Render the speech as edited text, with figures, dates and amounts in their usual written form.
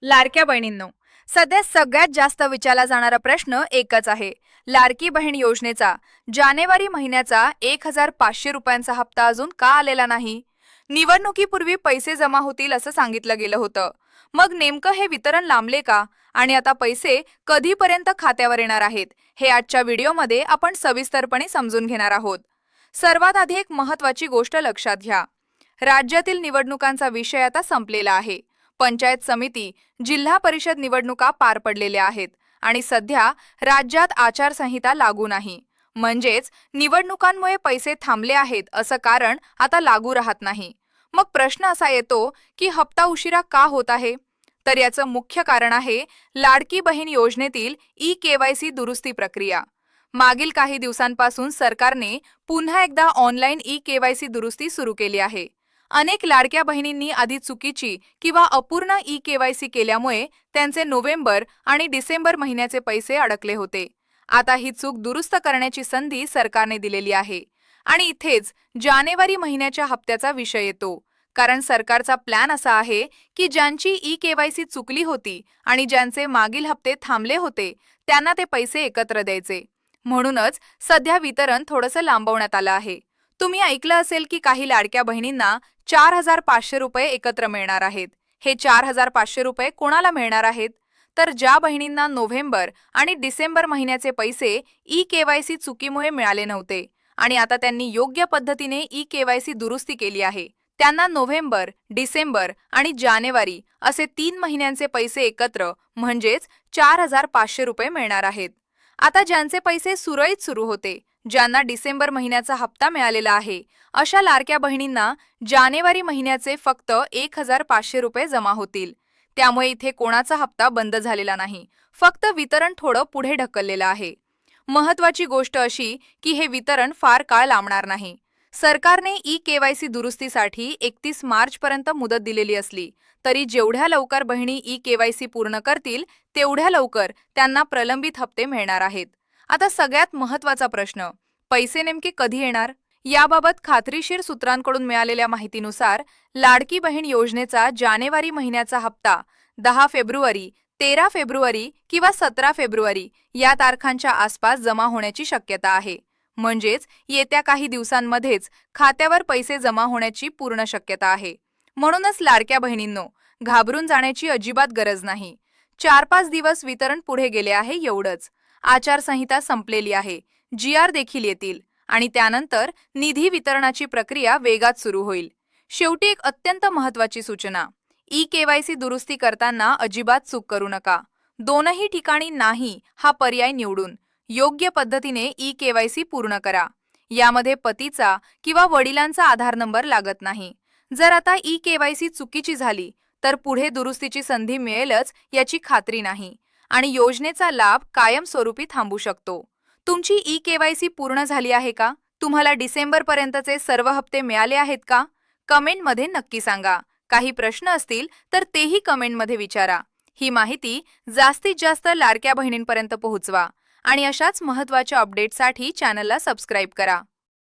लाडक्या बहिणींनो, सध्या सगळ्यात जास्त विचारला जाणारा प्रश्न एकच आहे. लाडकी बहीण योजनेचा जानेवारी महिन्याचा 1,500 रुपयांचा हप्ता अजून का आलेला नाही? निवडणुकीपूर्वी पैसे जमा होतील असं सांगितलं गेलं होतं. मग नेमकं हे वितरण लांबले का? आणि आता पैसे कधीपर्यंत खात्यावर येणार आहेत, हे आजच्या व्हिडिओमध्ये आपण सविस्तरपणे समजून घेणार आहोत. सर्वात आधी एक महत्त्वाची गोष्ट लक्षात घ्या. राज्यातील निवडणुकांचा विषय आता संपलेला आहे. पंचायत समिती, जिल्हा परिषद निवडणुका पार पडलेल्या आहेत आणि सध्या राज्यात आचारसंहिता लागू नाही. म्हणजेच निवडणुकांमुळे पैसे थांबले आहेत असं कारण आता लागू राहत नाही. मग प्रश्न असा येतो की हप्ता उशिरा का होत आहे? तर याचं मुख्य कारण आहे लाडकी बहीण योजनेतील ई-केवायसी दुरुस्ती प्रक्रिया. मागील काही दिवसांपासून सरकारने पुन्हा एकदा ऑनलाईन ई-केवायसी दुरुस्ती सुरू केली आहे. अनेक लाडक्या बहिणींनी आधी चुकीची किंवा अपूर्ण ई-केवायसी केल्यामुळे त्यांचे नोव्हेंबर आणि डिसेंबर महिन्याचे पैसे अडकले होते. आता ही चूक दुरुस्त करण्याची संधी सरकारने दिलेली आहे आणि इथेच जानेवारी महिन्याच्या हप्त्याचा विषय येतो. कारण सरकारचा प्लॅन असा आहे की ज्यांची ई-केवायसी चुकली होती आणि ज्यांचे मागील हप्ते थांबले होते त्यांना ते पैसे एकत्र द्यायचे. म्हणूनच सध्या वितरण थोडंसं लांबवण्यात आलं आहे. तुम्ही ऐकलं असेल की काही लाडक्या बहिणींना 4,500 रुपये एकत्र मिळणार आहेत. हे 4,500 रुपये कोणाला मिळणार आहेत? तर ज्या बहिणींना नोव्हेंबर आणि डिसेंबर महिन्याचे पैसे ई-केवायसी चुकीमुळे मिळाले नव्हते आणि आता त्यांनी योग्य पद्धतीने ई-केवायसी दुरुस्ती केली आहे, त्यांना नोव्हेंबर, डिसेंबर आणि जानेवारी असे 3 महिन्यांचे पैसे एकत्र म्हणजेच 4,500 रुपये मिळणार आहेत. आता ज्यांचे पैसे सुरळीत सुरू होते, ज्यांना डिसेंबर महिन्याचा हप्ता मिळालेला आहे, अशा लाडक्या बहिणींना जानेवारी महिन्याचे फक्त 1,500 रुपये जमा होतील. त्यामुळे इथे कोणाचा हप्ता बंद झालेला नाही, फक्त वितरण थोडं पुढे ढकललेलं आहे. महत्त्वाची गोष्ट अशी की हे वितरण फार काळ लांबणार नाही. सरकारने ई-केवायसी दुरुस्तीसाठी 31 मार्चपर्यंत मुदत दिलेली असली तरी जेवढ्या लवकर बहिणी ई-केवायसी पूर्ण करतील तेवढ्या लवकर त्यांना प्रलंबित हप्ते मिळणार आहेत. आता सगळ्यात महत्त्वाचा प्रश्न, पैसे नेमके कधी येणार? याबाबत खात्रीशीर सूत्रांकडून मिळालेल्या माहितीनुसार लाडकी बहीण योजनेचा जानेवारी महिन्याचा हप्ता 10 फेब्रुवारी, 13 फेब्रुवारी किंवा 17 फेब्रुवारी या तारखांच्या आसपास जमा होण्याची शक्यता आहे. म्हणजेच येत्या काही दिवसांमध्येच खात्यावर पैसे जमा होण्याची पूर्ण शक्यता आहे. म्हणूनच लाडक्या बहिणींनो, घाबरून जाण्याची अजिबात गरज नाही. 4-5 दिवस वितरण पुढे गेले आहे एवढंच. आचारसंहिता संपलेली आहे, GR देखील येतील आणि त्यानंतर निधी वितरणाची प्रक्रिया वेगात सुरू होईल. शेवटी एक अत्यंत महत्त्वाची सूचना, ई-केवायसी दुरुस्ती करताना अजिबात चूक करू नका. दोनही ठिकाणी नाही हा पर्याय निवडून योग्य पद्धतीने ई-केवायसी पूर्ण करा. यामध्ये पतीचा किंवा वडिलांचा आधार नंबर लागत नाही. जर आता ई-केवायसी चुकीची झाली तर पुढे दुरुस्तीची संधी मिळेलच याची खात्री नाही आणि योजनेचा लाभ कायमस्वरूपी थांबू शकतो. तुमची ई-केवायसी पूर्ण झाली आहे का? तुम्हाला डिसेंबर पर्यंतचे सर्व हप्ते मिळाले आहेत का? कमेंटमध्ये नक्की सांगा. काही प्रश्न असतील तर तेही कमेंटमध्ये विचारा. ही माहिती जास्तीत जास्त लाडक्या बहिणींपर्यंत पोहोचवा आणि अशाच महत्त्वाच्या अपडेटसाठी चॅनलला सबस्क्राईब करा.